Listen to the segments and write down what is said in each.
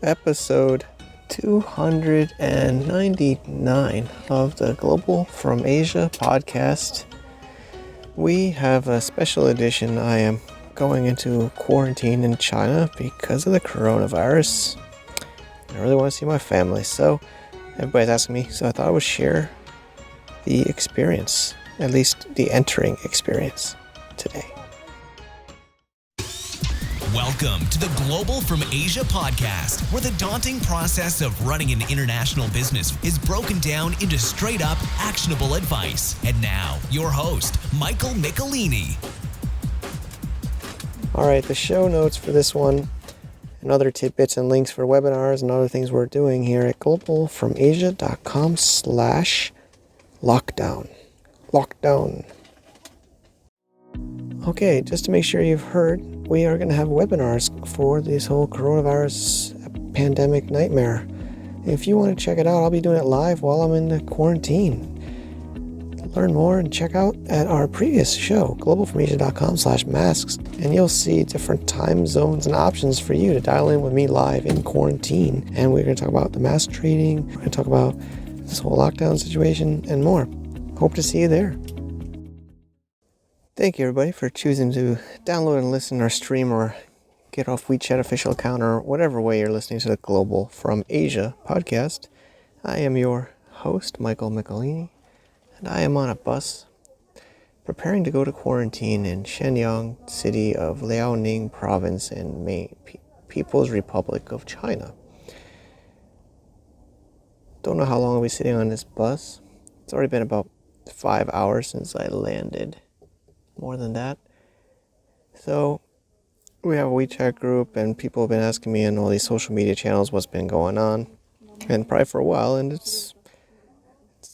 episode 299 of the Global from Asia podcast. We have a special edition. I am going into quarantine in China because of the coronavirus. I really want to see my family, so everybody's asking me, so I thought I would share the experience, at least the entering experience today. Welcome to the Global from Asia podcast, where the daunting process of running an international business is broken down into straight-up, actionable advice. And now, your host, Michael Michelini. All right, the show notes for this one and other tidbits and links for webinars and other things we're doing here at globalfromasia.com/lockdown. Lockdown. Okay, just to make sure you've heard, we are going to have webinars for this whole coronavirus pandemic nightmare. If you want to check it out, I'll be doing it live while I'm in the quarantine. Learn more and check out at our previous show, globalfromasia.com/masks, and you'll see different time zones and options for you to dial in with me live in quarantine. And we're going to talk about the mask trading, we're going to talk about this whole lockdown situation, and more. Hope to see you there. Thank you, everybody, for choosing to download and listen or stream or get off WeChat official account or whatever way you're listening to the Global from Asia podcast. I am your host, Michael Michelini, and I am on a bus preparing to go to quarantine in Shenyang, city of Liaoning province in People's Republic of China. Don't know how long I'll be sitting on this bus. It's already been about 5 hours since I landed. More than that. So we have a WeChat group and people have been asking me on all these social media channels what's been going on, and probably for a while, and it's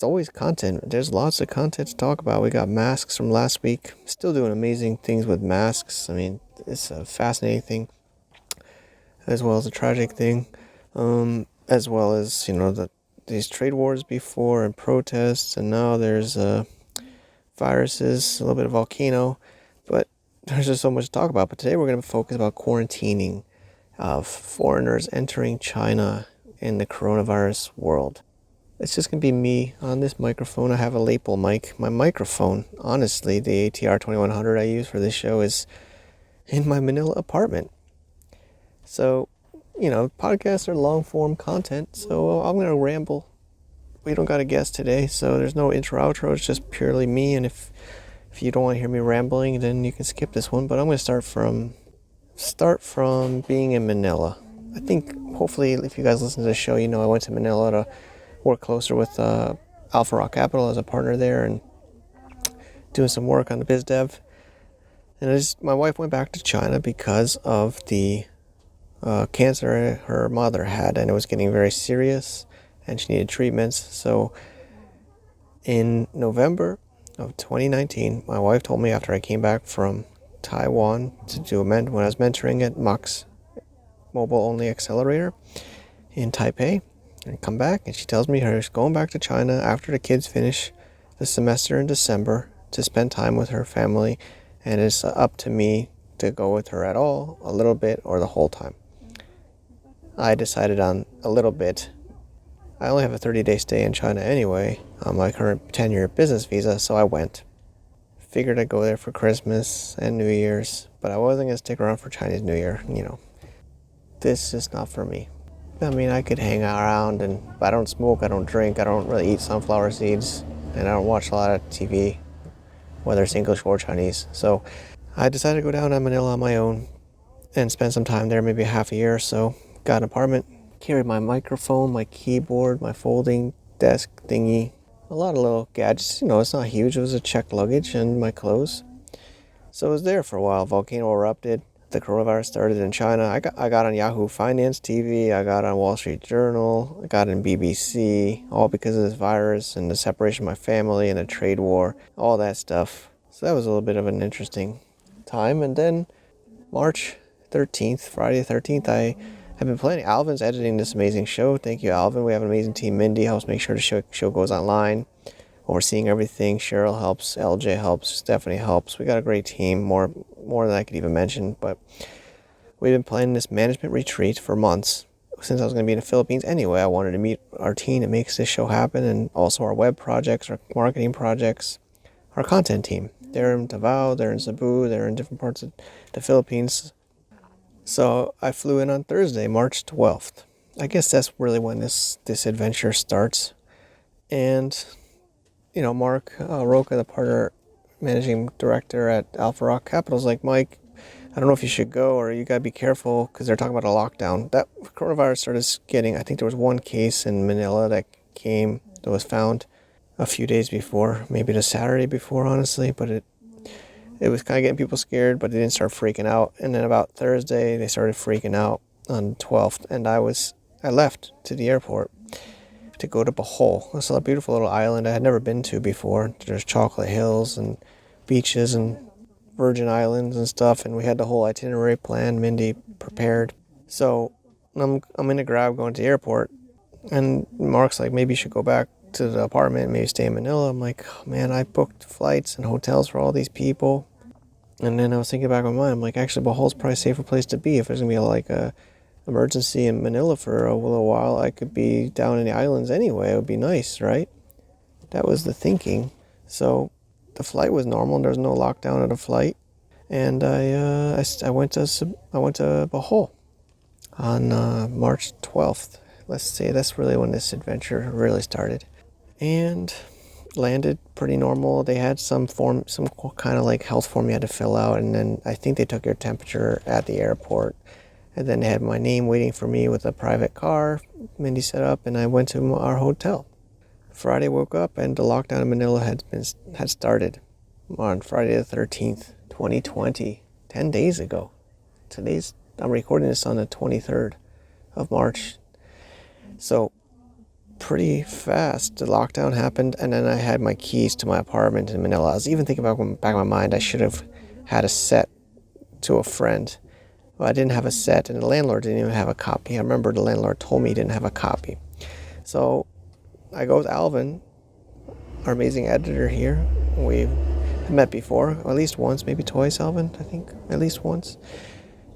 always content. There's lots of content to talk about. We got masks from last week, still doing amazing things with masks. I mean, it's a fascinating thing as well as a tragic thing, as well as, you know, these trade wars before and protests, and now there's viruses, a little bit of volcano, but there's just so much to talk about. But today we're going to focus about quarantining of foreigners entering China in the coronavirus world. It's just going to be me on this microphone. I have a lapel mic. My microphone, honestly, the ATR 2100 I use for this show is in my Manila apartment. So, you know, podcasts are long form content, so I'm going to ramble. We don't got a guest today, so there's no intro outro. It's just purely me, and if you don't want to hear me rambling, then you can skip this one. But I'm going to start from being in Manila. I think hopefully if you guys listen to the show, you know I went to Manila to work closer with Alpha Rock Capital as a partner there and doing some work on the biz dev. And my wife went back to China because of the cancer her mother had, and it was getting very serious and she needed treatments. So in November of 2019, my wife told me after I came back from Taiwan to do when I was mentoring at Mox Mobile Only Accelerator in Taipei, and come back, and she tells me she's going back to China after the kids finish the semester in December to spend time with her family, and it's up to me to go with her at all, a little bit, or the whole time. I decided on a little bit. I only have a 30-day stay in China anyway on my current 10-year business visa, so I went. Figured I'd go there for Christmas and New Year's, but I wasn't going to stick around for Chinese New Year. You know, this is not for me. I mean, I could hang around, but I don't smoke, I don't drink, I don't really eat sunflower seeds, and I don't watch a lot of TV, whether it's English or Chinese. So I decided to go down to Manila on my own and spend some time there, maybe half a year or so. Got an apartment. Carried my microphone, my keyboard, my folding desk thingy, a lot of little gadgets. You know, it's not huge. It was a checked luggage and my clothes. So I was there for a while. Volcano erupted. The coronavirus started in China. I got on Yahoo Finance TV. I got on Wall Street Journal. I got on BBC, all because of this virus and the separation of my family and the trade war, all that stuff. So that was a little bit of an interesting time. And then March 13th, Friday the 13th, I've been planning. Alvin's editing this amazing show. Thank you, Alvin. We have an amazing team. Mindy helps make sure the show goes online. Overseeing everything. Cheryl helps. LJ helps. Stephanie helps. We got a great team. More than I could even mention. But we've been planning this management retreat for months since I was going to be in the Philippines anyway, I wanted to meet our team that makes this show happen, and also our web projects, our marketing projects, our content team. They're in Davao, they're in Cebu, they're in different parts of the Philippines. So I flew in on Thursday, March 12th. I guess that's really when this adventure starts. And, Mark Roca, the partner managing director at Alpha Rock Capital, is like, Mike, I don't know if you should go, or you got to be careful because they're talking about a lockdown. That coronavirus started getting, I think there was one case in Manila that was found a few days before, maybe the Saturday before, honestly, but it was kind of getting people scared, but they didn't start freaking out. And then about Thursday, they started freaking out on the 12th, and I left to the airport to go to Bohol. It's a beautiful little island I had never been to before. There's chocolate hills and beaches and Virgin Islands and stuff, and we had the whole itinerary planned, Mindy prepared. So I'm in a Grab going to the airport, and Mark's like, maybe you should go back to the apartment, maybe stay in Manila. I'm like, oh, man, I booked flights and hotels for all these people. And then I was thinking back in my mind, I'm like, actually, Bohol's probably a safer place to be. If there's going to be like a emergency in Manila for a little while, I could be down in the islands anyway. It would be nice, right? That was the thinking. So the flight was normal. There was no lockdown of the flight. And I went to Bohol on March 12th. Let's say that's really when this adventure really started. And landed pretty normal. They had some kind of like health form you had to fill out, and then I think they took your temperature at the airport. And then they had my name waiting for me with a private car Mindy set up, and I went to our hotel. Friday woke up and the lockdown in Manila had started on Friday the 13th, 2020, 10 days ago. I'm recording this on the 23rd of March. So pretty fast, the lockdown happened, and then I had my keys to my apartment in Manila. I was even thinking about, back in my mind, I should have had a set to a friend. Well, I didn't have a set, and the landlord didn't even have a copy. I remember the landlord told me he didn't have a copy. So I go with Alvin, our amazing editor here. We've met before, at least once, maybe twice, Alvin, I think, at least once.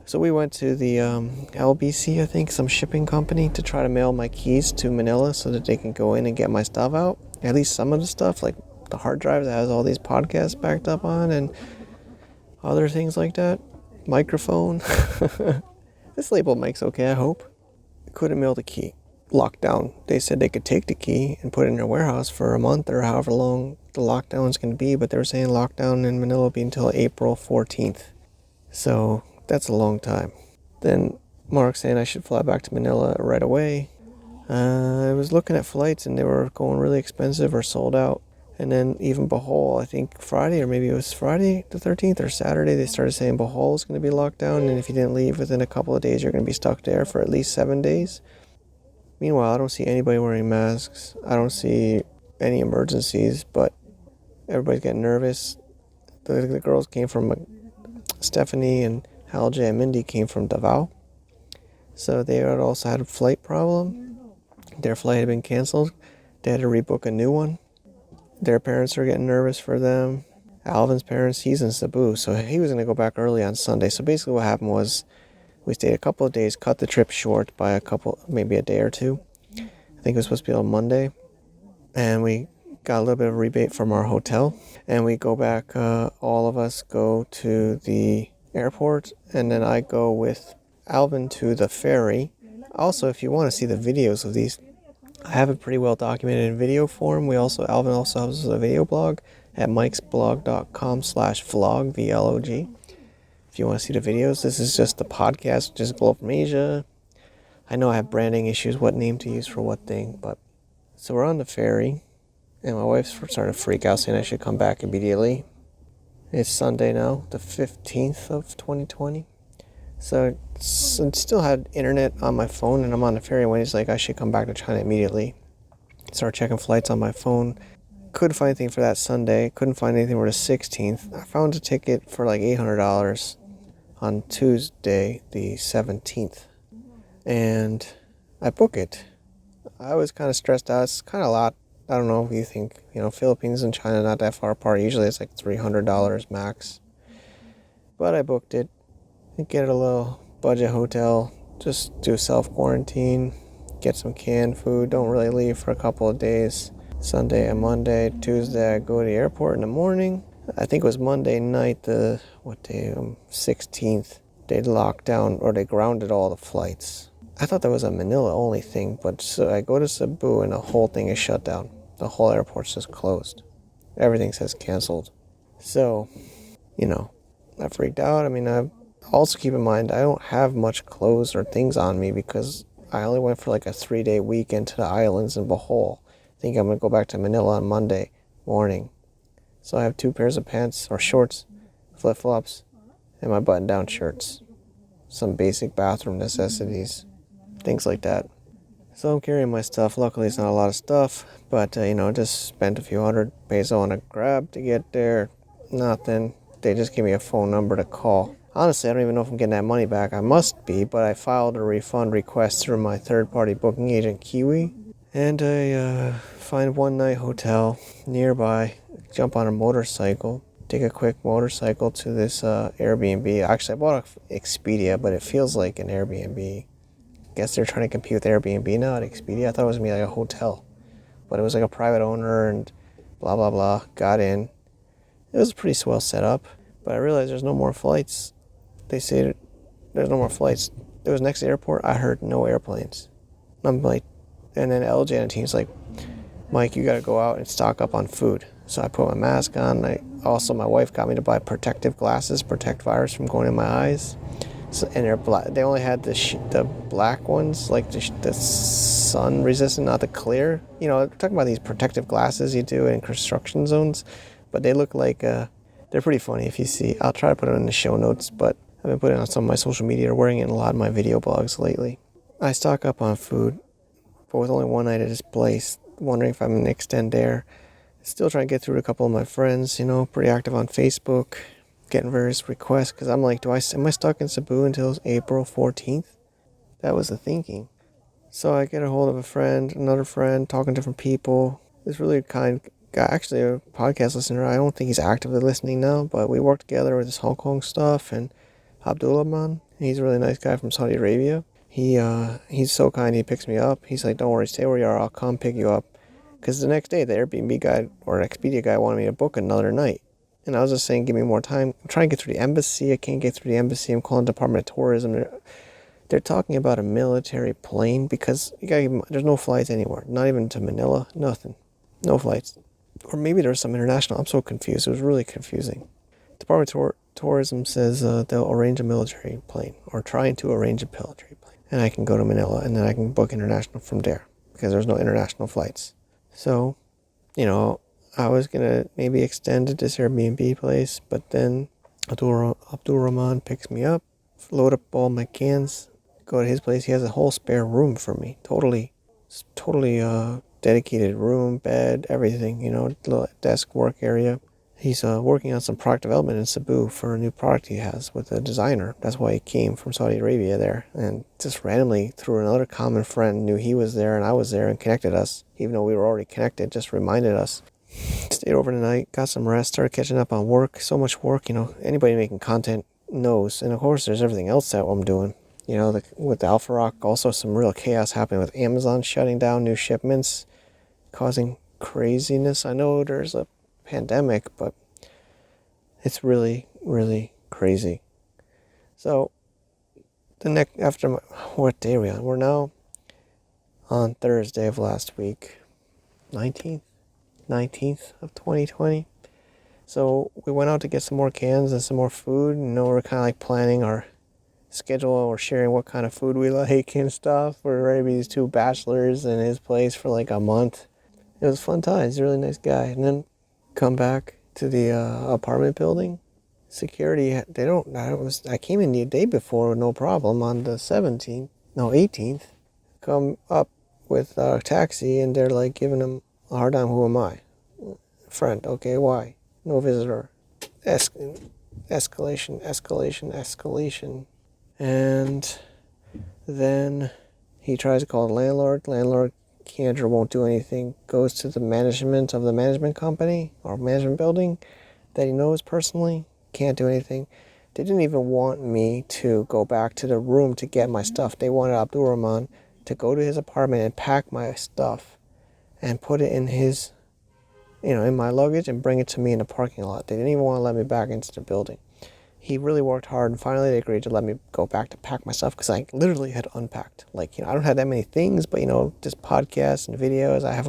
So we went to the LBC, I think, some shipping company, to try to mail my keys to Manila so that they can go in and get my stuff out. At least some of the stuff, like the hard drive that has all these podcasts backed up on and other things like that. Microphone. This label mic's okay, I hope. Couldn't mail the key. Lockdown. They said they could take the key and put it in their warehouse for a month or however long the lockdown's going to be, but they were saying lockdown in Manila will be until April 14th. So that's a long time. Then Mark saying I should fly back to Manila right away. I was looking at flights and they were going really expensive or sold out. And then even Bohol, I think Friday, or maybe it was Friday the 13th or Saturday, they started saying Bohol is going to be locked down, and if you didn't leave within a couple of days, you're going to be stuck there for at least 7 days. Meanwhile, I don't see anybody wearing masks. I don't see any emergencies, but everybody's getting nervous. The girls came from, Stephanie and Halja and Mindy came from Davao. So they had also had a flight problem. Their flight had been canceled. They had to rebook a new one. Their parents are getting nervous for them. Alvin's parents, he's in Cebu, so he was going to go back early on Sunday. So basically what happened was we stayed a couple of days, cut the trip short by maybe a day or two. I think it was supposed to be on Monday. And we got a little bit of a rebate from our hotel. And we go back, all of us go to the airport, and then I go with Alvin to the ferry. Also, if you want to see the videos of these, I have it pretty well documented in video form. Alvin also has a video blog at mikesblog.com/vlog, VLOG. If you want to see the videos, this is just the podcast, just Globe from Asia. I know I have branding issues, what name to use for what thing, but so we're on the ferry, and my wife's starting to freak out, saying I should come back immediately. It's Sunday now, the 15th of 2020. So I still had internet on my phone, and I'm on the ferry when he's like, I should come back to China immediately. Started checking flights on my phone. Couldn't find anything for that Sunday. Couldn't find anything for the 16th. I found a ticket for like $800 on Tuesday, the 17th. And I booked it. I was kind of stressed out. It's kind of a lot. I don't know if you think, Philippines and China not that far apart. Usually it's like $300 max. But I booked it. Get a little budget hotel just do self-quarantine, get some canned food, don't really leave for a couple of days. Sunday and Monday, Tuesday I go to the airport in the morning. I think it was Monday night, 16th, they locked down or they grounded all the flights. I thought that was a Manila only thing, but so I go to Cebu and the whole thing is shut down. The whole airport's just closed. Everything says canceled. So, I freaked out. I mean, I also keep in mind I don't have much clothes or things on me because I only went for like a 3-day weekend to the islands in Bohol. I think I'm going to go back to Manila on Monday morning. So I have 2 pairs of pants or shorts, flip-flops, and my button-down shirts. Some basic bathroom necessities, things like that. So I'm carrying my stuff. Luckily, it's not a lot of stuff, but, just spent a few hundred peso on a Grab to get there. Nothing. They just gave me a phone number to call. Honestly, I don't even know if I'm getting that money back. I must be, but I filed a refund request through my third-party booking agent, Kiwi. And I find one-night hotel nearby, jump on a motorcycle, take a quick motorcycle to this Airbnb. Actually, I bought an Expedia, but it feels like an Airbnb. Guess they're trying to compete with Airbnb now at Expedia. I thought it was going to be like a hotel, but it was like a private owner and blah, blah, blah. Got in. It was pretty swell set up, but I realized there's no more flights. They say there's no more flights. It was next to the airport. I heard no airplanes. I'm like, and then LJ and the team's like, Mike, you got to go out and stock up on food. So I put my mask on. My wife got me to buy protective glasses, protect virus from going in my eyes. So, and they're black. They only had the black ones, like the sun resistant, not the clear. Talking about these protective glasses you do in construction zones, but they look like they're pretty funny. If you see, I'll try to put it in the show notes. But I've been putting it on some of my social media, or wearing it in a lot of my video blogs lately. I stock up on food, but with only one night at this place, wondering if I'm gonna extend there. Still trying to get through to a couple of my friends. Pretty active on Facebook. Getting various requests because I'm like, am I stuck in Cebu until April 14th? That was the thinking. So I get a hold of another friend, talking to different people. This really kind guy, actually a podcast listener. I don't think he's actively listening now, but we work together with this Hong Kong stuff. And Abdullah Man, he's a really nice guy from Saudi Arabia. He's so kind. He picks me up. He's like, don't worry, stay where you are. I'll come pick you up. Because the next day, the Airbnb guy or Expedia guy wanted me to book another night. And I was just saying, give me more time. I'm trying to get through the embassy. I can't get through the embassy. I'm calling the Department of Tourism. They're talking about a military plane because there's no flights anywhere. Not even to Manila. Nothing. No flights. Or maybe there's some international. I'm so confused. It was really confusing. Department of Tourism says they'll arrange a military plane, or trying to arrange a military plane. And I can go to Manila, and then I can book international from there because there's no international flights. So, I was going to maybe extend to this Airbnb place, but then Abdul Rahman picks me up, load up all my cans, go to his place. He has a whole spare room for me. Totally dedicated room, bed, everything, little desk work area. He's working on some product development in Cebu for a new product he has with a designer. That's why he came from Saudi Arabia there. And just randomly, through another common friend, knew he was there and I was there and connected us. Even though we were already connected, just reminded us. Stayed over the night, got some rest, started catching up on work. So much work, anybody making content knows. And of course, there's everything else that I'm doing. With the Alpha Rock, also some real chaos happening with Amazon shutting down new shipments, causing craziness. I know there's a pandemic, but it's really, really crazy. So, what day are we on? We're now on Thursday of last week, 19th of 2020. So we went out to get some more cans and some more food. We're kind of like planning our schedule or sharing what kind of food we like and stuff. We're ready to be these 2 bachelors in his place for like a month. It was fun times. He's a really nice guy. And then come back to the apartment building. Security, I came in the day before, no problem, on the 18th. Come up with a taxi and they're like giving him a hard time. Who am I? Friend. Okay, why? No visitor. Escalation. And then he tries to call the landlord. Landlord can't or won't do anything. Goes to the management of the management company or management building that he knows personally. Can't do anything. They didn't even want me to go back to the room to get my stuff. They wanted Abdul Rahman to go to his apartment and pack my stuff and put it in his, in my luggage and bring it to me in the parking lot. They didn't even want to let me back into the building. He really worked hard, and finally they agreed to let me go back to pack my stuff because I literally had unpacked. Like, I don't have that many things, but, just podcasts and videos. I have,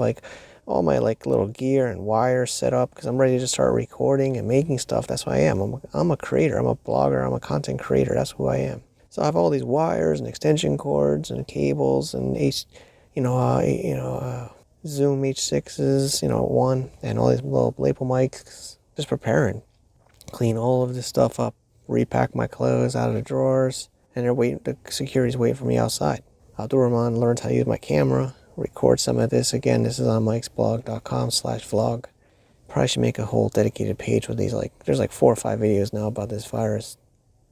all my, little gear and wires set up because I'm ready to start recording and making stuff. That's who I am. I'm a creator. I'm a blogger. I'm a content creator. That's who I am. So I have all these wires and extension cords and cables and Zoom H6s, one, and all these little lapel mics. Just preparing. Clean all of this stuff up. Repack my clothes out of the drawers. And the security's waiting for me outside. Abdul Rahman learned how to use my camera. Record some of this. Again, this is on mikesblog.com/vlog. Probably should make a whole dedicated page with these. There's 4 or 5 videos now about this virus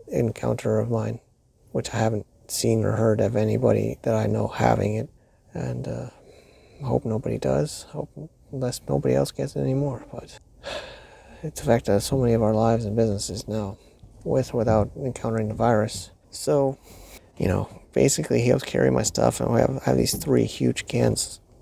encounter of mine, which I haven't seen or heard of anybody that I know having it. And I hope nobody does. Unless nobody else gets it anymore. But it's affected so many of our lives and businesses now, with or without encountering the virus. So, basically he helps carry my stuff, and I have these 3 huge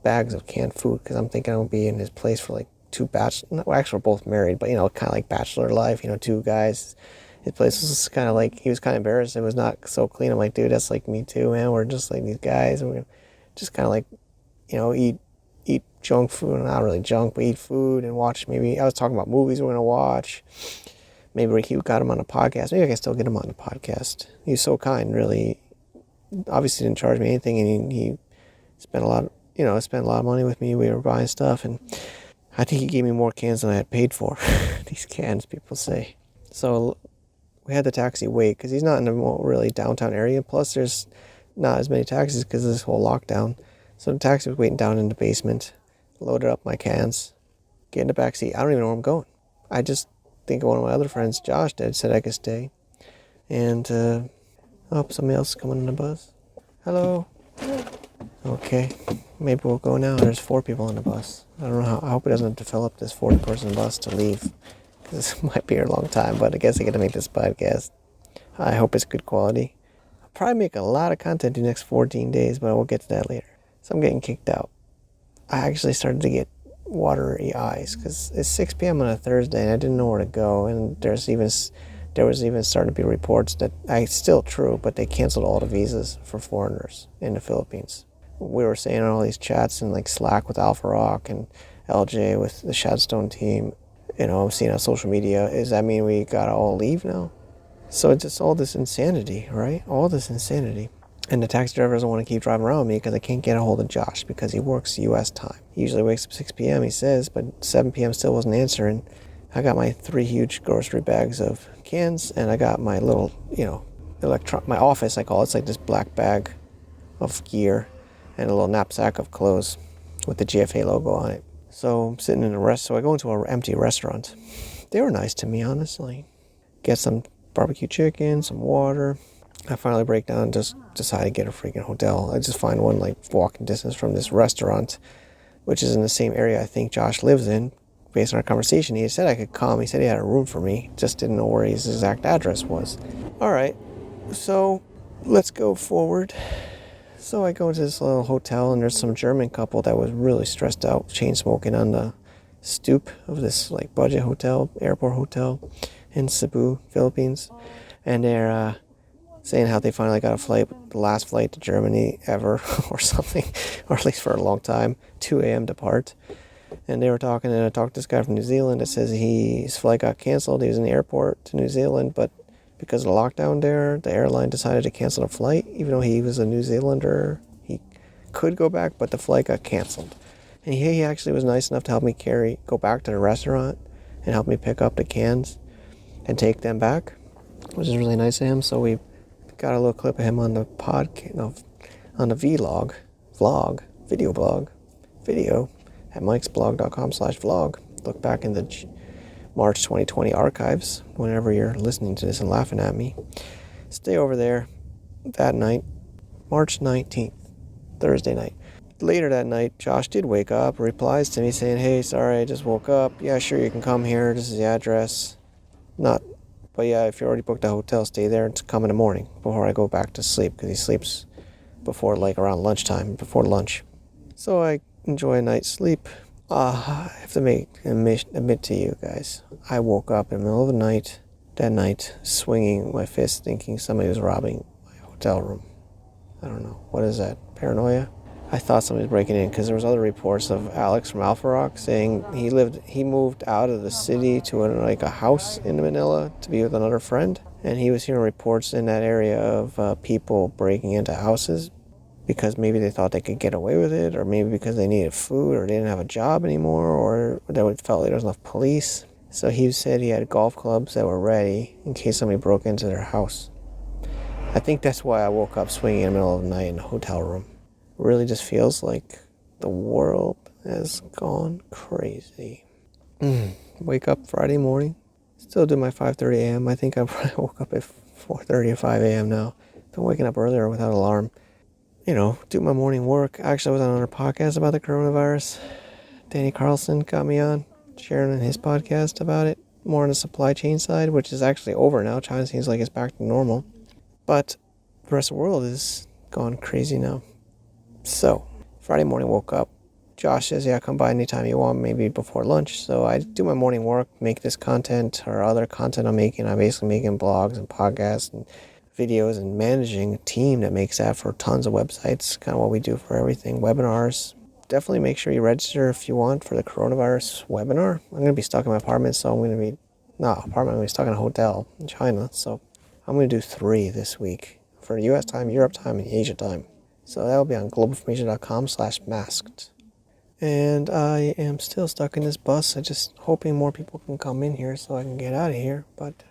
bags of canned food, because I'm thinking I'll be in his place for 2 bachelor. Well, actually we're both married, but kind of like bachelor life. 2 guys. His place was kind of he was kind of embarrassed. It was not so clean. I'm like, dude, that's me too, man. We're just like these guys. We're just kind of eat junk food, not really junk, but eat food and watch. Maybe I was talking about movies we're gonna watch. Maybe he got him on a podcast. Maybe I can still get him on the podcast. He was so kind, really. Obviously didn't charge me anything, and he spent a lot of money with me. We were buying stuff, and I think he gave me more cans than I had paid for. These cans, people say. So we had the taxi wait, because he's not in the really downtown area. Plus, there's not as many taxis because of this whole lockdown. So the taxi was waiting down in the basement. Loaded up my cans. Get in the back seat. I don't even know where I'm going. I just think one of my other friends, Josh, said I could stay. And, somebody else is coming on the bus. Hello. Okay. Maybe we'll go now. There's 4 people on the bus. I don't know how. I hope it doesn't develop this 40-person bus to leave. This might be a long time, but I guess I get to make this podcast. I hope it's good quality. I'll probably make a lot of content in the next 14 days, but we'll get to that later. So I'm getting kicked out. I actually started to get watery eyes because it's 6 p.m. on a Thursday and I didn't know where to go. And there was even starting to be reports that it's still true, but they canceled all the visas for foreigners in the Philippines. We were saying on all these chats and Slack with Alpha Rock and LJ with the Shadstone team. I'm seeing on social media. Does that mean we gotta all leave now? So it's just all this insanity, right? All this insanity. And the taxi driver doesn't want to keep driving around with me because I can't get a hold of Josh because he works U.S. time. He usually wakes up 6 p.m., he says, but 7 p.m. still wasn't answering. I got my 3 huge grocery bags of cans, and I got my little, my office, I call it. It's like this black bag of gear and a little knapsack of clothes with the GFA logo on it. So I'm sitting in so I go into an empty restaurant. They were nice to me, honestly. Get some barbecue chicken, some water. I finally break down and just decide to get a freaking hotel. I just find one walking distance from this restaurant, which is in the same area I think Josh lives in. Based on our conversation, he said I could come. He said he had a room for me. Just didn't know where his exact address was. All right, so let's go forward. So I go into this little hotel, and there's some German couple that was really stressed out, chain smoking on the stoop of this budget hotel, airport hotel in Cebu, Philippines. And they're saying how they finally got a flight, the last flight to Germany ever or something, or at least for a long time, 2 a.m. depart. And they were talking, and I talked to this guy from New Zealand that says his flight got canceled. He was in the airport to New Zealand, but because of the lockdown there, the airline decided to cancel the flight. Even though he was a New Zealander, he could go back, but the flight got canceled. And he actually was nice enough to help me go back to the restaurant and help me pick up the cans and take them back, which is really nice of him. So we got a little clip of him on the on the video at mikesblog.com/vlog. Look back in the March 2020 archives whenever you're listening to this and laughing at me. Stay over there that night, March 19th, Thursday night. Later that night, Josh did wake up, replies to me saying, "Hey, sorry, I just woke up. Yeah, sure, you can come here. This is the address." Not But yeah, if you already booked a hotel, stay there and come in the morning before I go back to sleep, because he sleeps before, like, around lunchtime, before lunch. So I enjoy a night's sleep. I have to admit to you guys, I woke up in the middle of the night, that night, swinging my fist, thinking somebody was robbing my hotel room. I don't know. What is that? Paranoia? I thought somebody was breaking in, because there was other reports of Alex from Alpha Rock saying he moved out of the city to a house in Manila to be with another friend, and he was hearing reports in that area of people breaking into houses because maybe they thought they could get away with it, or maybe because they needed food, or they didn't have a job anymore, or they felt like there was enough police. So he said he had golf clubs that were ready in case somebody broke into their house. I think that's why I woke up swinging in the middle of the night in a hotel room. It really just feels like the world has gone crazy. Wake up Friday morning, still do my 5:30 a.m. I think I probably woke up at 4:30 or 5 a.m. now. Been waking up earlier without alarm. Do my morning work. Actually, I was on another podcast about the coronavirus. Danny Carlson got me on, sharing on his podcast about it, more on the supply chain side, which is actually over now. China seems like it's back to normal. But the rest of the world is gone crazy now. So, Friday morning, woke up. Josh says, yeah, come by anytime you want, maybe before lunch. So I do my morning work, make this content or other content I'm making. I'm basically making blogs and podcasts and videos and managing a team that makes that for tons of websites, kind of what we do for everything, webinars. Definitely make sure you register if you want for the coronavirus webinar. I'm going to be stuck in my apartment, so I'm going to be, I'm going to be stuck in a hotel in China. So I'm going to do 3 this week for US time, Europe time, and Asia time. So that'll be on globalformasia.com/masked. And I am still stuck in this bus. I'm just hoping more people can come in here so I can get out of here. But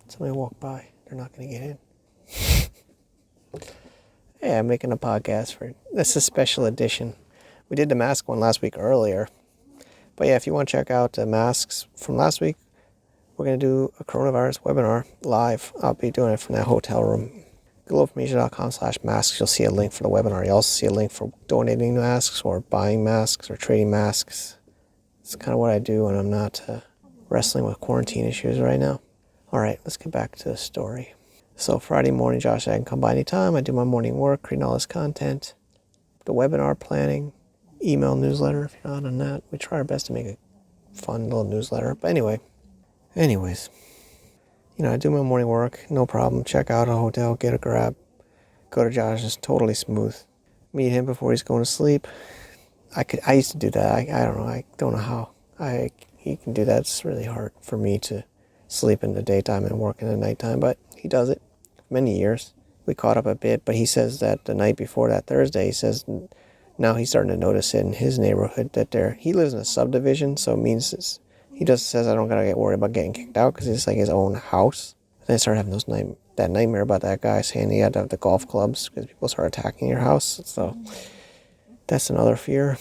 somebody walk by. They're not going to get in. Hey, I'm making a podcast this is a special edition. We did the mask one last week earlier. But yeah, if you want to check out the masks from last week, we're going to do a coronavirus webinar live. I'll be doing it from that hotel room. globalformasia.com/masks. You'll see a link for the webinar. You'll also see a link for donating masks or buying masks or trading masks. It's kind of what I do when I'm not wrestling with quarantine issues right now. All right, let's get back to the story. So Friday morning, Josh said I can come by anytime. I do my morning work, creating all this content, the webinar planning, email newsletter if you're not on that. We try our best to make a fun little newsletter. But anyways, I do my morning work, no problem. Check out a hotel, get a grab, go to Josh's, totally smooth. Meet him before he's going to sleep. I used to do that. I don't know how. He can do that. It's really hard for me to sleep in the daytime and work in the nighttime, but he does it many years. We caught up a bit, but he says that the night before that Thursday, he says now he's starting to notice it in his neighborhood that he lives in a subdivision, so it means he just says I don't gotta get worried about getting kicked out because it's like his own house. And then I started having that nightmare about that guy saying he had to have the golf clubs because people start attacking your house. So that's another fear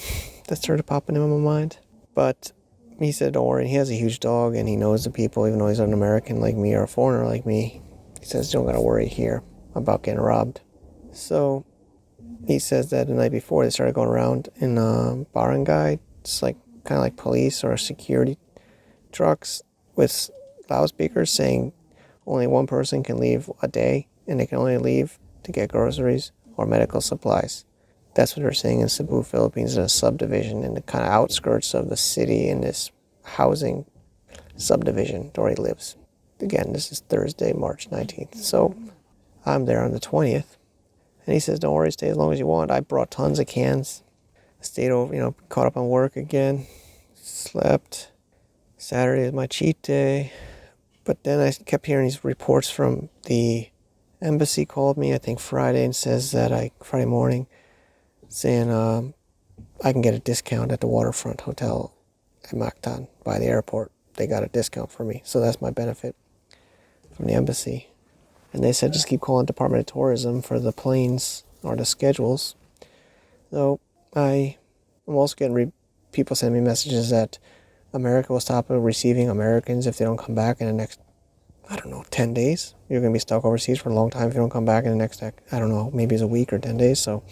that started popping in my mind. But he said, don't worry, he has a huge dog and he knows the people, even though he's an American like me or a foreigner like me. He says, don't gotta worry here about getting robbed. So he says that the night before they started going around in barangay, it's like kind of like police or security trucks with loudspeakers saying only one person can leave a day and they can only leave to get groceries or medical supplies. That's what they're saying in Cebu, Philippines, in a subdivision in the kind of outskirts of the city in this housing subdivision where he lives. Again, this is Thursday, March 19th. So I'm there on the 20th. And he says, don't worry, stay as long as you want. I brought tons of cans. Stayed over, caught up on work again. Slept. Saturday is my cheat day. But then I kept hearing these reports from the embassy called me, I think Friday, and says that Friday morning, saying I can get a discount at the waterfront hotel at Mactan by the airport. They got a discount for me. So that's my benefit from the embassy. And they said just keep calling Department of Tourism for the planes or the schedules. So I'm also getting people sending me messages that America will stop receiving Americans if they don't come back in the next, 10 days. You're going to be stuck overseas for a long time if you don't come back in the next, maybe it's a week or 10 days. So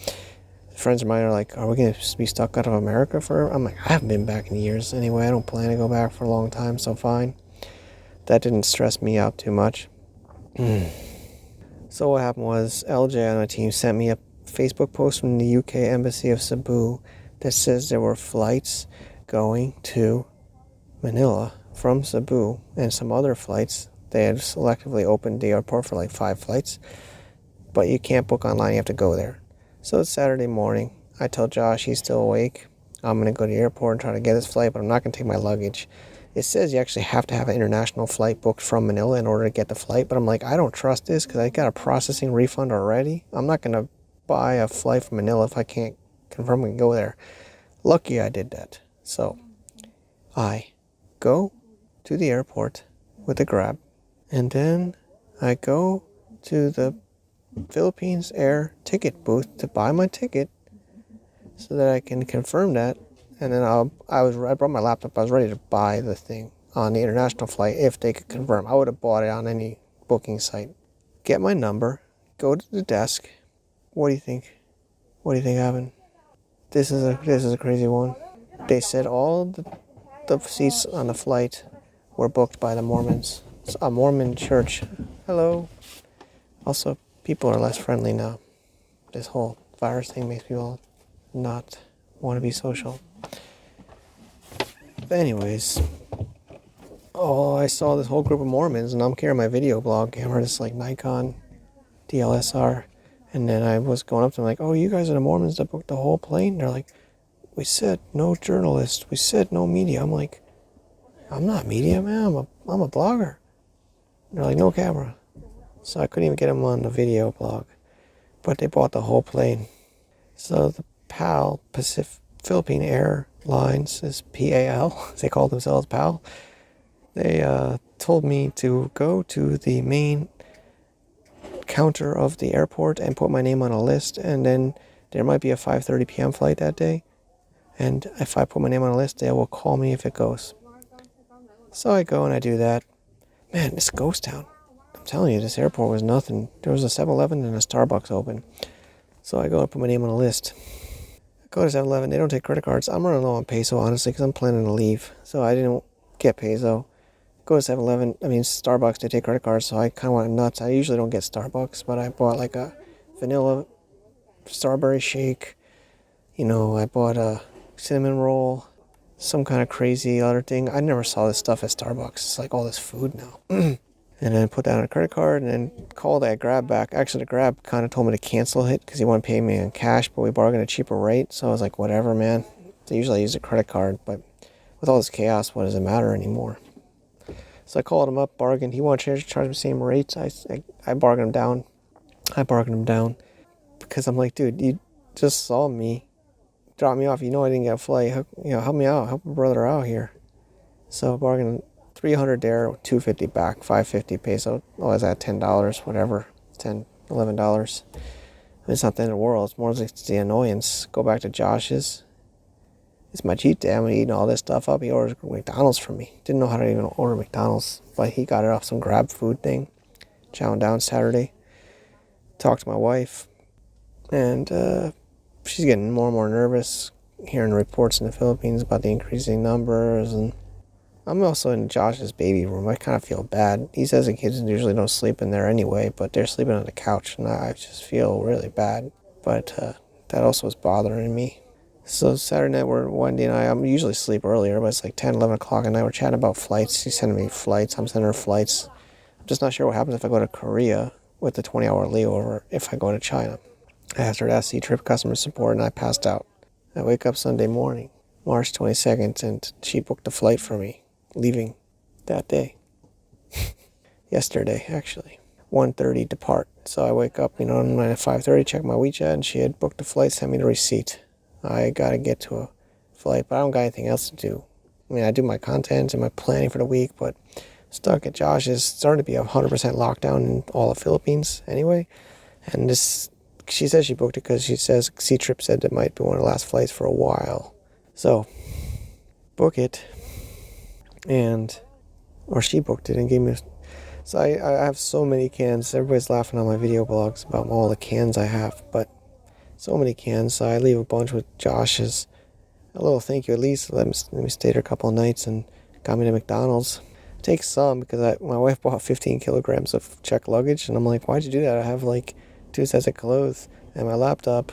friends of mine are like, are we going to be stuck out of America I'm like, I haven't been back in years anyway. I don't plan to go back for a long time, so fine. that didn't stress me out too much. So what happened was LJ on my team sent me a Facebook post from the UK Embassy of Cebu that says there were flights going to Manila from Cebu and some other flights. They had selectively opened the airport for like 5 flights, but you can't book online, you have to go there. So it's Saturday morning. I tell Josh he's still awake. I'm going to go to the airport and try to get his flight, but I'm not going to take my luggage. It says you actually have to have an international flight booked from Manila in order to get the flight, but I'm like, I don't trust this because I got a processing refund already. I'm not going to buy a flight from Manila if I can't confirm we can go there. Lucky I did that. So I go to the airport with a Grab, and then I go to the Philippines Air ticket booth to buy my ticket so that I can confirm that. And then I brought my laptop. I was ready to buy the thing on the international flight if they could confirm. I would have bought it on any booking site. Get my number, go to the desk. What do you think? What do you think happened? This is a crazy one. They said all the seats on the flight were booked by the Mormons. It's a Mormon church. Hello. Also, people are less friendly now. This whole virus thing makes people not want to be social. But anyways, I saw this whole group of Mormons, and I'm carrying my video blog camera, this like Nikon DLSR, and then I was going up to them like, oh, you guys are the Mormons that booked the whole plane? They're like, we said no journalists, we said no media. I'm like, I'm not media, man, I'm a blogger. They're like, no camera. So I couldn't even get them on the video blog, but they bought the whole plane. So the PAL, Philippine Airlines, is PAL. They call themselves PAL. They told me to go to the main counter of the airport and put my name on a list, and then there might be a 5:30 p.m. flight that day. And if I put my name on a list, they will call me if it goes. So I go and I do that. Man, this ghost town. I'm telling you, this airport was nothing. There was a 7-Eleven and a Starbucks open. So I go and put my name on a list. I go to 7-Eleven. They don't take credit cards. I'm running low on peso, honestly, because I'm planning to leave. So I didn't get peso. Go to 7-Eleven. Starbucks, they take credit cards, so I kind of went nuts. I usually don't get Starbucks, but I bought like a vanilla strawberry shake. I bought a cinnamon roll, some kind of crazy other thing. I never saw this stuff at Starbucks. It's like all this food now. And then put that on a credit card and then called that Grab back. Actually, the Grab kind of told me to cancel it because he wanted to pay me in cash, but we bargained a cheaper rate. So I was like, whatever, man. So usually I use a credit card, but with all this chaos, what does it matter anymore? So I called him up, bargained. He wanted to charge me the same rates. I bargained him down. Because I'm like, dude, you just saw me drop me off. I didn't get a flight. Help me out. Help my brother out here. So I bargained 300 there, 250 back, 550 peso. Oh, is that $10? Whatever, $10, $11. It's not the end of the world. It's more like the annoyance. Go back to Josh's. It's my cheat day. I'm eating all this stuff up. He orders McDonald's from me. Didn't know how to even order McDonald's, but he got it off some Grab food thing. Chowing down Saturday. Talked to my wife, and she's getting more and more nervous hearing reports in the Philippines about the increasing numbers. And I'm also in Josh's baby room. I kind of feel bad. He says the kids usually don't sleep in there anyway, but they're sleeping on the couch, and I just feel really bad. But that also is bothering me. So Saturday night, Wendy and I usually sleep earlier, but it's like 10, 11 o'clock at night. We're chatting about flights. She's sending me flights. I'm sending her flights. I'm just not sure what happens if I go to Korea with the 20-hour layover if I go to China. I asked her to ask C-Trip customer support, and I passed out. I wake up Sunday morning, March 22nd, and she booked a flight for me, leaving that day. Yesterday, actually. 1:30 depart. So I wake up, at 5:30, check my WeChat, and she had booked a flight, sent me the receipt. I gotta get to a flight, but I don't got anything else to do. I do my content and my planning for the week, but stuck at Josh's. Starting to be 100% lockdown in all the Philippines anyway. And she says she booked it because she says C-Trip said it might be one of the last flights for a while. So, book it. Or she booked it and gave me. So I have so many cans. Everybody's laughing on my video blogs about all the cans I have, but so many cans. So I leave a bunch with Josh's. A little thank you at least. Let me stay there a couple of nights and got me to McDonald's. Take some because my wife bought 15 kilograms of checked luggage, and I'm like, why'd you do that? I have like 2 sets of clothes and my laptop.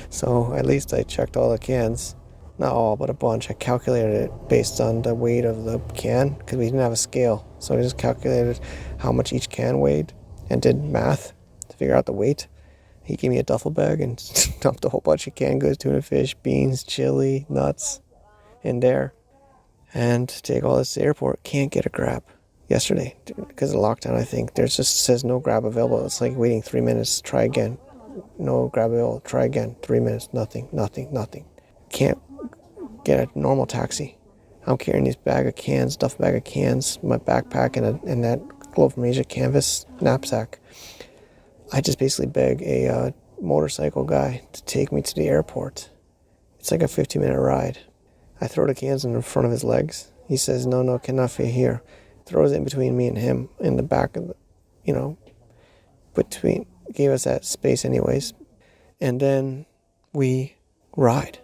So at least I checked all the cans. Not all, but a bunch. I calculated it based on the weight of the can because we didn't have a scale. So I just calculated how much each can weighed and did math to figure out the weight. He gave me a duffel bag and dumped a whole bunch of canned goods, tuna fish, beans, chili, nuts in there. And to take all this to the airport, can't get a Grab. Yesterday, because of the lockdown, I think, there's just says no Grab available. It's like waiting 3 minutes, try again. No Grab available, try again. 3 minutes, nothing. Can't get a normal taxi. I'm carrying this bag of cans, duffel bag of cans, my backpack, and that Globe from Asia canvas knapsack. I just basically beg a motorcycle guy to take me to the airport. It's like a 15-minute ride. I throw the cans in front of his legs. He says, no, cannot fit here. Throws it in between me and him in the back of the, gave us that space anyways. And then we ride.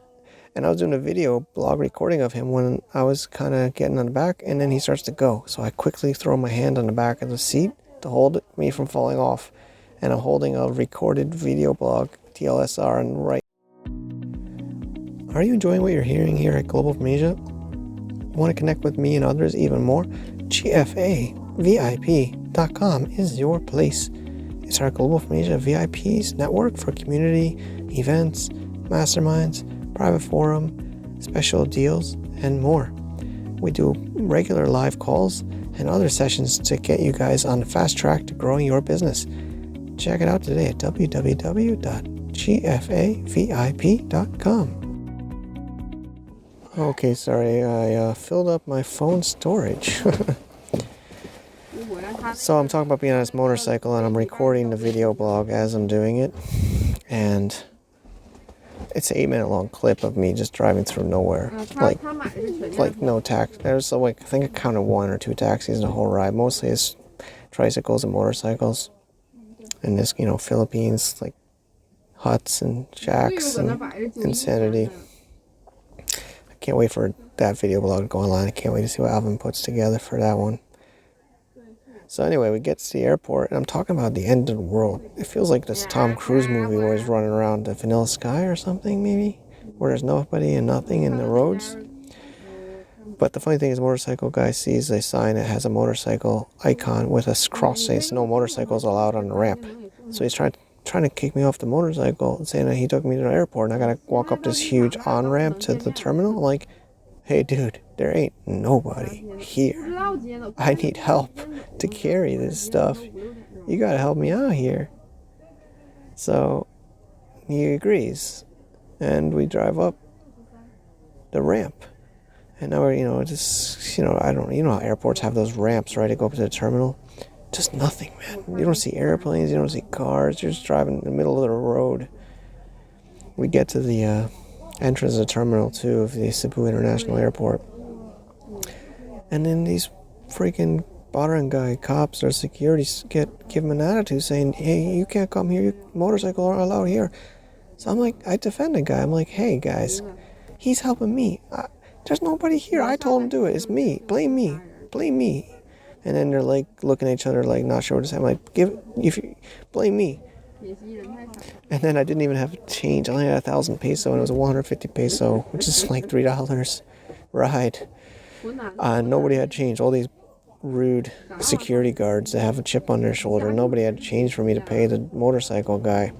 And I was doing a video blog recording of him when I was kind of getting on the back, and then he starts to go. So I quickly throw my hand on the back of the seat to hold me from falling off. And I'm holding a recorded video blog, TLSR, and right. Are you enjoying what you're hearing here at Global from Asia? Want to connect with me and others even more? GFAVIP.com is your place. It's our Global from Asia VIPs network for community, events, masterminds, private forum, special deals, and more. We do regular live calls and other sessions to get you guys on the fast track to growing your business. Check it out today at www.gfavip.com. Okay, sorry, I filled up my phone storage. So I'm talking about being on this motorcycle, and I'm recording the video blog as I'm doing it. And it's an 8-minute long clip of me just driving through nowhere. Like no tax. There's like, I think I counted 1 or 2 taxis in the whole ride. Mostly it's tricycles and motorcycles. And this, Philippines, like huts and shacks and insanity. I can't wait for that video blog to go online. I can't wait to see what Alvin puts together for that one. So anyway, we get to the airport, and I'm talking about the end of the world. It feels like this Tom Cruise movie where he's running around the Vanilla Sky or something, maybe, where there's nobody and nothing in the roads. But the funny thing is, the motorcycle guy sees a sign that has a motorcycle icon with a cross saying no motorcycles allowed on the ramp. So he's trying to kick me off the motorcycle and saying that he took me to the airport, and I gotta walk up this huge on-ramp to the terminal. I'm like, hey dude, there ain't nobody here. I need help to carry this stuff. You gotta help me out here. So he agrees, and we drive up the ramp. And now we're, I don't, how airports have those ramps, right, to go up to the terminal? Just nothing, man. You don't see airplanes, you don't see cars, you're just driving in the middle of the road. We get to the entrance of the Terminal 2 of the Cebu International Airport. And then these freaking barangay cops or security give him an attitude saying, hey, you can't come here, your motorcycle aren't allowed here. So I'm like, I defend the guy. I'm like, hey, guys, he's helping me. There's nobody here. I told him to do it. It's me. Blame me. And then they're like looking at each other like not sure what to say. I'm like, blame me. And then I didn't even have change. I only had 1,000 peso, and it was a 150 peso, which is like $3 ride. Nobody had change. All these rude security guards that have a chip on their shoulder. Nobody had change for me to pay the motorcycle guy.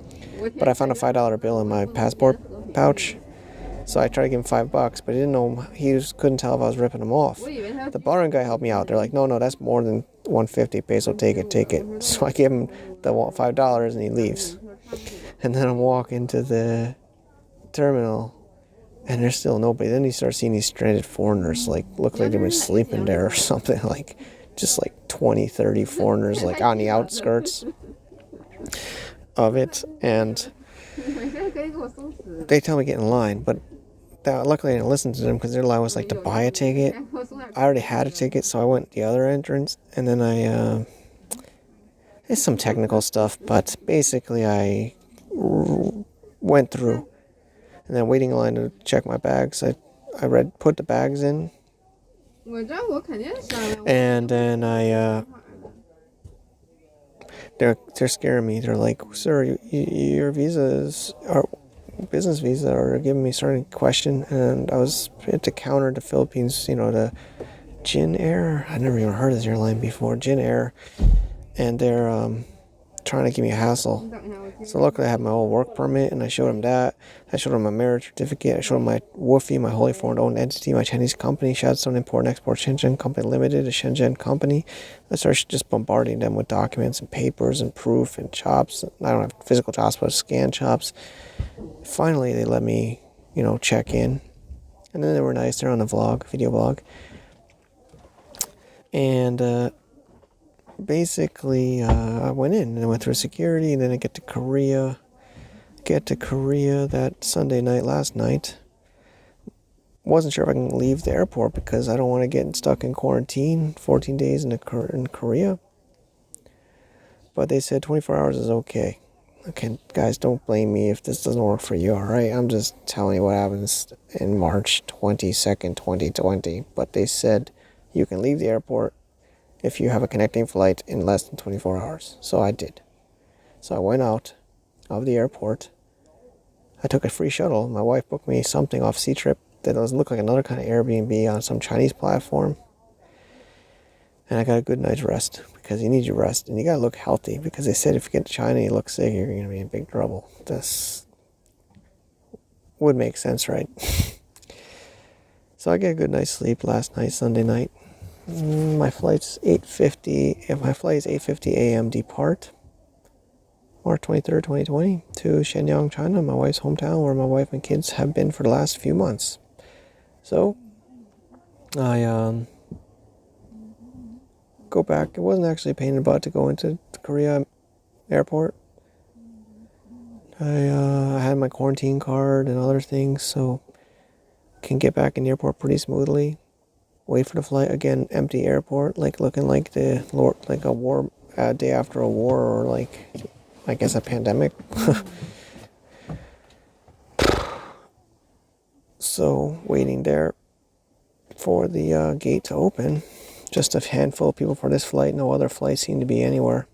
But I found a $5 bill in my passport pouch. So I tried to give him $5, but he didn't know. He just couldn't tell if I was ripping him off. The barring guy helped me out. They're like, no, that's more than 150 peso. Take it. So I gave him the $5, and he leaves. And then I'm walking to the terminal, and there's still nobody. Then you start seeing these stranded foreigners, like look like they've been sleeping there or something, like just like 20, 30 foreigners, like on the outskirts of it, and they tell me to get in line, but luckily I didn't listen to them because their line was like to buy a ticket. I already had a ticket, so I went the other entrance, and then it's some technical stuff, but basically I went through, and then waiting in line to check my bags. I put the bags in, And then they're scaring me. They're like, sir, your visas are business visa, or giving me starting question. And I was at the counter at the Philippines, the Jin Air. I never even heard of this airline before, Jin Air, and they're trying to give me a hassle. So luckily I had my old work permit, and I showed them that. I showed them my marriage certificate. I showed them my WOFI, my wholly foreign owned entity, my Chinese company, Shadstone Import and Export Shenzhen Company Limited, a Shenzhen company. I started just bombarding them with documents and papers and proof and chops. I don't have physical chops, but scan chops. Finally, they let me, check in. And then they were nice. They're on the video blog. And basically, I went in and I went through security, and then I get to Korea that Sunday night, last night. Wasn't sure if I can leave the airport because I don't want to get stuck in quarantine 14 days in Korea. But they said 24 hours is okay. Okay, guys, don't blame me if this doesn't work for you, alright? I'm just telling you what happens in March 22nd, 2020. But they said you can leave the airport if you have a connecting flight in less than 24 hours. So I did. So I went out of the airport. I took a free shuttle. My wife booked me something off C-Trip that doesn't look like another kind of Airbnb on some Chinese platform. And I got a good night's rest, because you need your rest. And you got to look healthy, because they said if you get to China and you look sick, you're going to be in big trouble. This would make sense, right? So I get a good night's sleep last night, Sunday night. My flight's 8:50. If my flight is 8:50 a.m. depart, March 23rd, 2020, to Shenyang, China, my wife's hometown, where my wife and kids have been for the last few months. So I go back. It wasn't actually a pain in the butt to go into the Korea airport. I had my quarantine card and other things, so can get back in the airport pretty smoothly. Wait for the flight. Again, empty airport, looking like a war, day after a war, or I guess a pandemic. So waiting there for the gate to open. Just a handful of people for this flight. No other flights seem to be anywhere.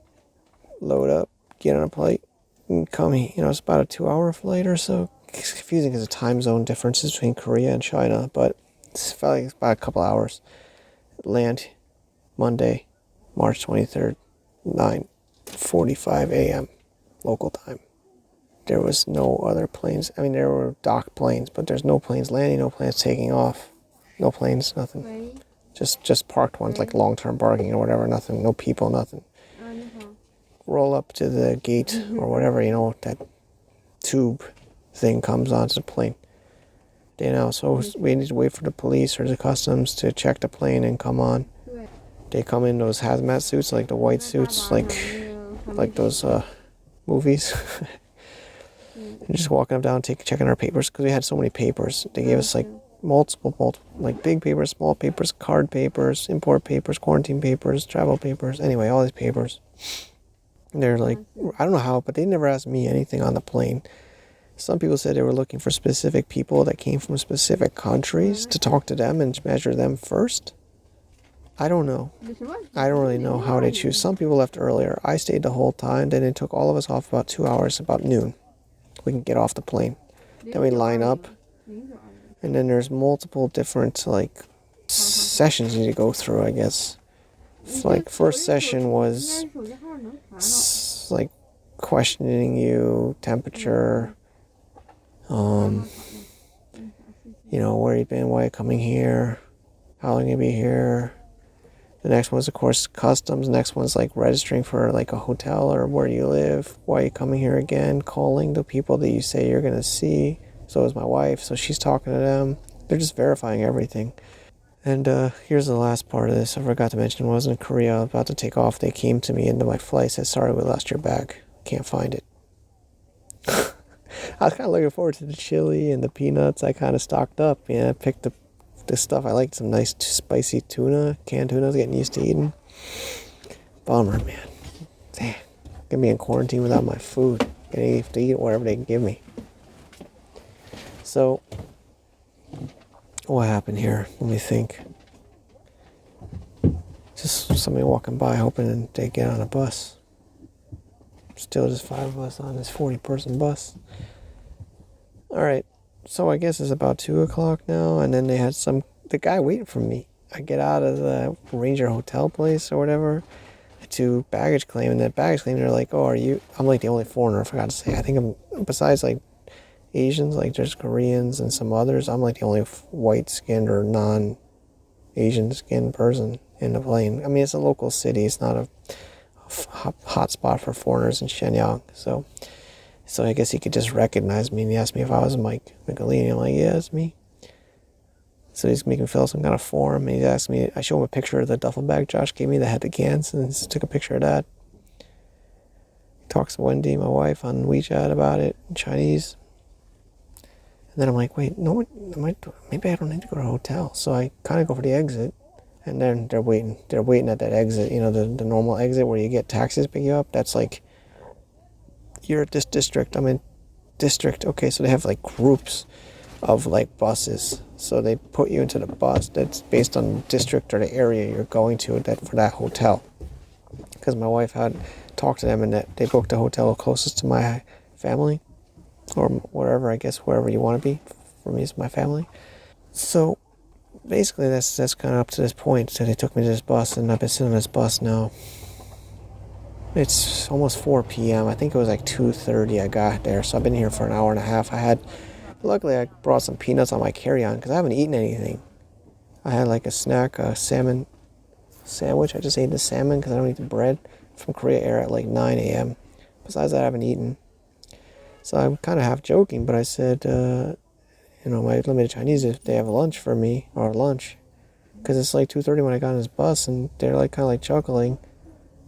Load up, get on a flight, and come. It's about a 2-hour flight or so. It's confusing because of time zone differences between Korea and China, but it felt like it's about a couple hours. Land Monday, March 23rd, 9:45 a.m. local time. There was no other planes. I mean, there were docked planes, but there's no planes landing, no planes taking off. No planes, nothing. Just parked ones, like long-term parking or whatever, nothing. No people, nothing. Roll up to the gate or whatever, that tube thing comes onto the plane. So we need to wait for the police or the customs to check the plane and come on. They come in those hazmat suits, like the white suits, like those movies. And just walking up down, checking our papers, because we had so many papers. They gave us multiple, big papers, small papers, card papers, import papers, quarantine papers, travel papers. Anyway, all these papers. And they're I don't know how, but they never asked me anything on the plane. Some people said they were looking for specific people that came from specific countries to talk to them and measure them first. I don't know. I don't really know how they choose. Some people left earlier. I stayed the whole time. Then it took all of us off about 2 hours, about noon. We can get off the plane. Then we line up. And then there's multiple different, sessions you need to go through, I guess. First session was, questioning you, temperature, where you been, why you coming here, how long you be here. The next one's, of course, customs. Next one's registering for a hotel or where you live, why you coming here again, calling the people that you say you're going to see. So is my wife, so she's talking to them. They're just verifying everything. And here's the last part of this. I forgot to mention, when I was in Korea, about to take off, they came to me into my flight, said, sorry, we lost your bag. Can't find it. I was kind of looking forward to the chili and the peanuts. I kind of stocked up. I picked up this stuff. I liked some nice spicy tuna, canned tuna I was getting used to eating. Bummer, man. Damn. Gonna be in quarantine without my food. Gonna have to eat whatever they can give me. So, what happened here? Let me think. somebody walking by hoping they get on a bus. Still just 5 of us on this 40-person bus. All right, so I guess it's about 2 o'clock now, and then they had the guy waiting for me. I get out of the Ranger Hotel place or whatever to baggage claim, and that baggage claim, they're like, oh, are you, I'm like the only foreigner, I forgot to say. I think I'm, besides like Asians, like there's Koreans and some others, I'm like the only white-skinned or non-Asian skinned person in the plane. I mean, it's a local city, it's not a hot spot for foreigners in Shenyang, so I guess he could just recognize me, and he asked me if I was Mike Michelini. I'm like, yeah, it's me. So he's making me fill out some kind of form, and he asked me, I show him a picture of the duffel bag Josh gave me that had the cans, and he took a picture of that. He talks to Wendy, my wife, on WeChat about it in Chinese. And then I'm like, wait, no, maybe I don't need to go to a hotel. So I kind of go for the exit, and then they're waiting at that exit, you know, the normal exit where you get taxis to pick you up. That's like, you're at this district, I'm in district. Okay, so they have like groups of like buses. So they put you into the bus that's based on district or the area you're going to for that hotel. Because my wife had talked to them, and that they booked a hotel closest to my family, or wherever, I guess, wherever you want to be. For me, it's my family. So basically that's kind of up to this point. So they took me to this bus, and I've been sitting on this bus now. It's almost 4 p.m. I think it was like 2:30 I got there. So I've been here for an hour and a half. Luckily I brought some peanuts on my carry-on because I haven't eaten anything. I had like a snack, a salmon sandwich. I just ate the salmon because I don't eat the bread from Korea Air at like 9 a.m. Besides that, I haven't eaten. So I'm kind of half joking, but I said, my limited Chinese, if they have a lunch for me, or lunch, because it's like 2:30 when I got on this bus, and they're like kind of like chuckling,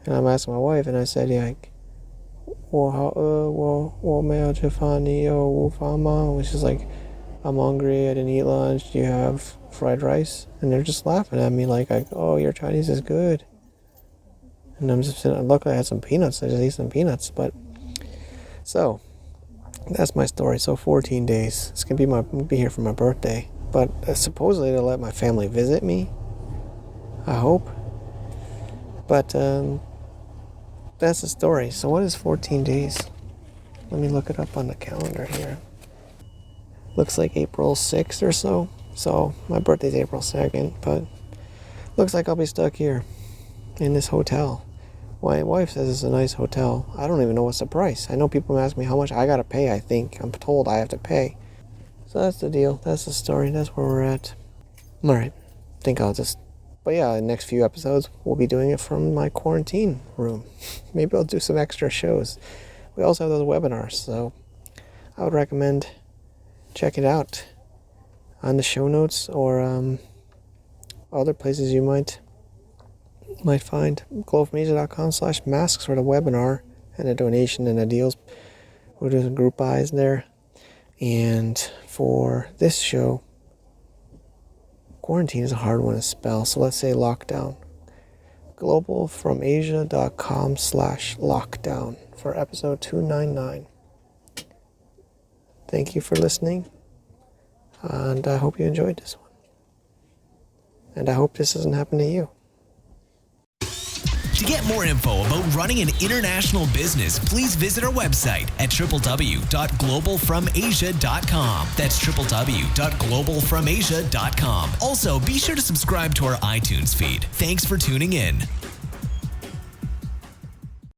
and I'm asking my wife, and I said, yeah, like, which is like, I'm hungry, I didn't eat lunch, do you have fried rice? And they're just laughing at me like, oh, your Chinese is good. And I'm just sitting, luckily I had some peanuts, I just ate some peanuts, but, so, that's my story. So 14 days. It's gonna be here for my birthday, but supposedly they'll let my family visit me, I hope. But that's the story. So what is 14 days? Let me look it up on the calendar here. Looks like April 6th or so. So my birthday's April 2nd, but looks like I'll be stuck here in this hotel. My wife says it's a nice hotel. I don't even know what's the price. I know people ask me how much I gotta pay, I think. I'm told I have to pay. So that's the deal. That's the story. That's where we're at. Alright. But yeah, the next few episodes, we'll be doing it from my quarantine room. Maybe I'll do some extra shows. We also have those webinars, so I would recommend checking it out on the show notes, or other places you might find. glowfromasia.com/masks for the webinar and the donation and the deals. We'll do some group buys there. And for this show, quarantine is a hard one to spell, so let's say lockdown. globalfromasia.com/lockdown for episode 299. Thank you for listening, and I hope you enjoyed this one. And I hope this doesn't happen to you. To get more info about running an international business, please visit our website at www.globalfromasia.com. That's www.globalfromasia.com. Also, be sure to subscribe to our iTunes feed. Thanks for tuning in.